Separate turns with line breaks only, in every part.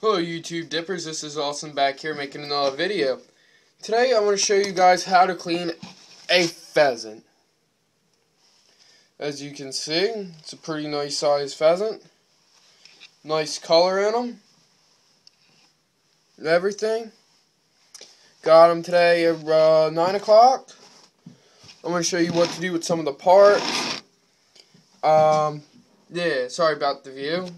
Hello YouTube Dippers, this is Austin back here making another video. Today I want to show you guys how to clean a pheasant. As you can see, it's a pretty nice sized pheasant. Nice color in them. And everything. Got them today at 9 o'clock. I'm going to show you what to do with some of the parts. Yeah, sorry about the view.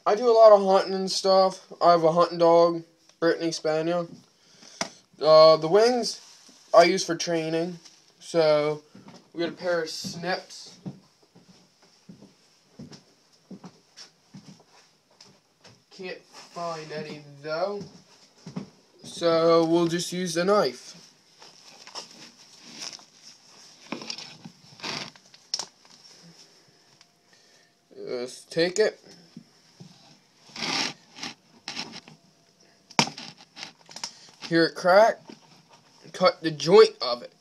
I do a lot of hunting and stuff. I have a hunting dog, Brittany Spaniel. The wings I use for training. So we got a pair of snips. Can't find any though. So we'll just use a knife. Just take it. Hear it crack. Cut the joint of it.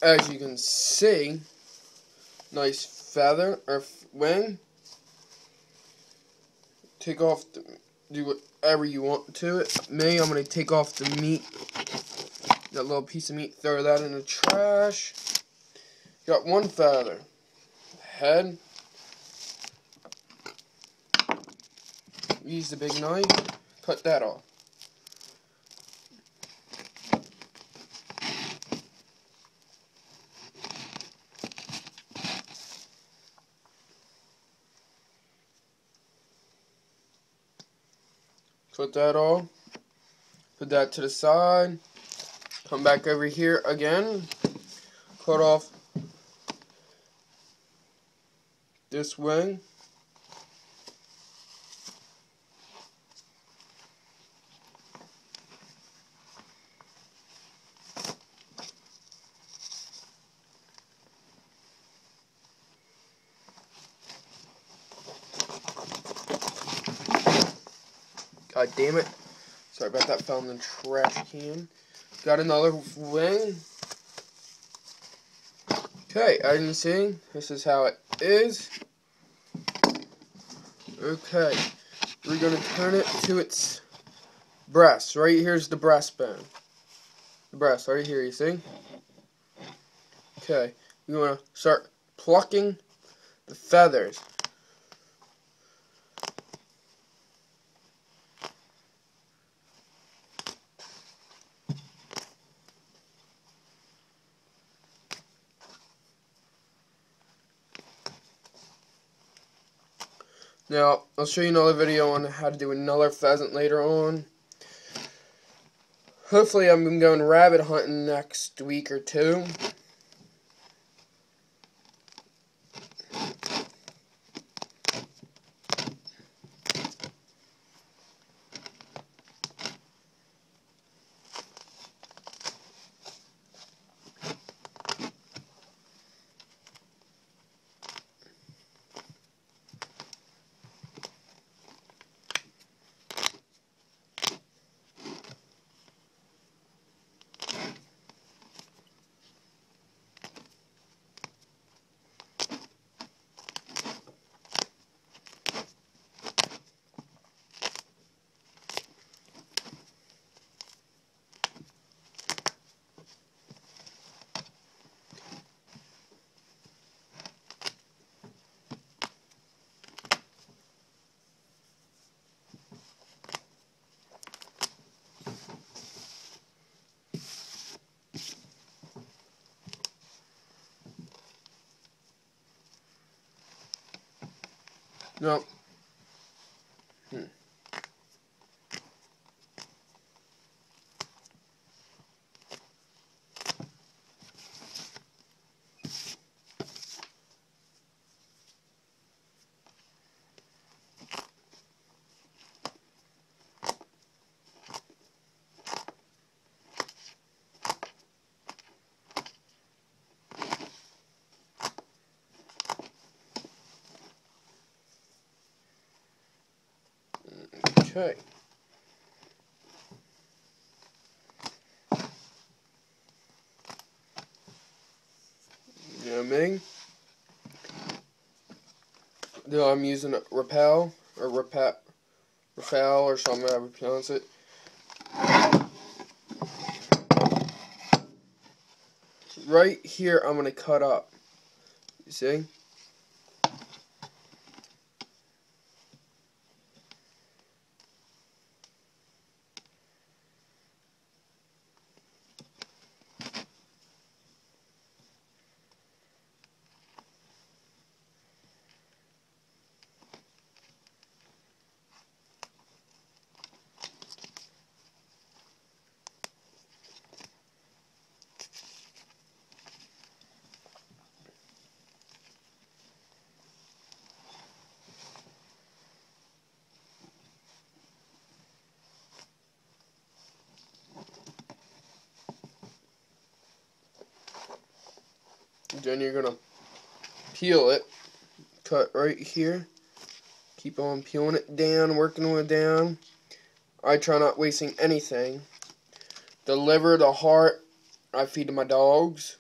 As you can see, nice feather or wing. Take off do whatever you want to it. Me, I'm going to take off the meat. That little piece of meat, throw that in the trash. Got one feather. Head. Use the big knife. Cut that off. Cut that off. Put that to the side. Come back over here again. Cut off this wing. God damn it. Sorry about that, fell in the trash can. Got another wing. Okay, as you can see, this is how it is. Okay, we're going to turn it to its breast. Right here's the breastbone. The breast, right here, you see? Okay, you want to start plucking the feathers. Now, I'll show you another video on how to do another pheasant later on. Hopefully, I'm going rabbit hunting next week or two. No. Okay. know me. Then I'm using Rappel or Rappel or something, however you pronounce it. Right here, I'm going to cut up. You see? Then you're going to peel it. Cut right here. Keep on peeling it down, working it down. I try not wasting anything. The liver, the heart, I feed to my dogs.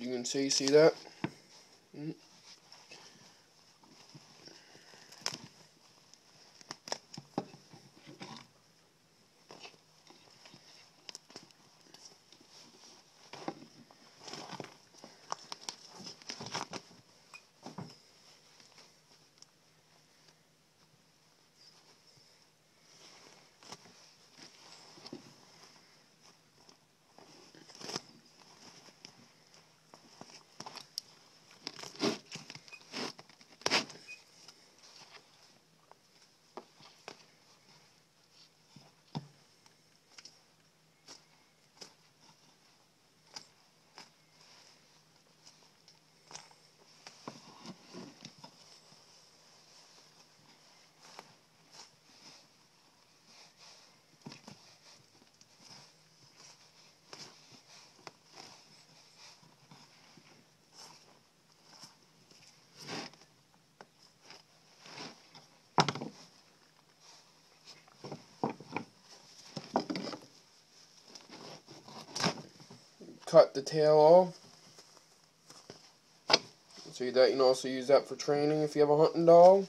You can see that? Cut the tail off. See that? You can also use that for training if you have a hunting dog.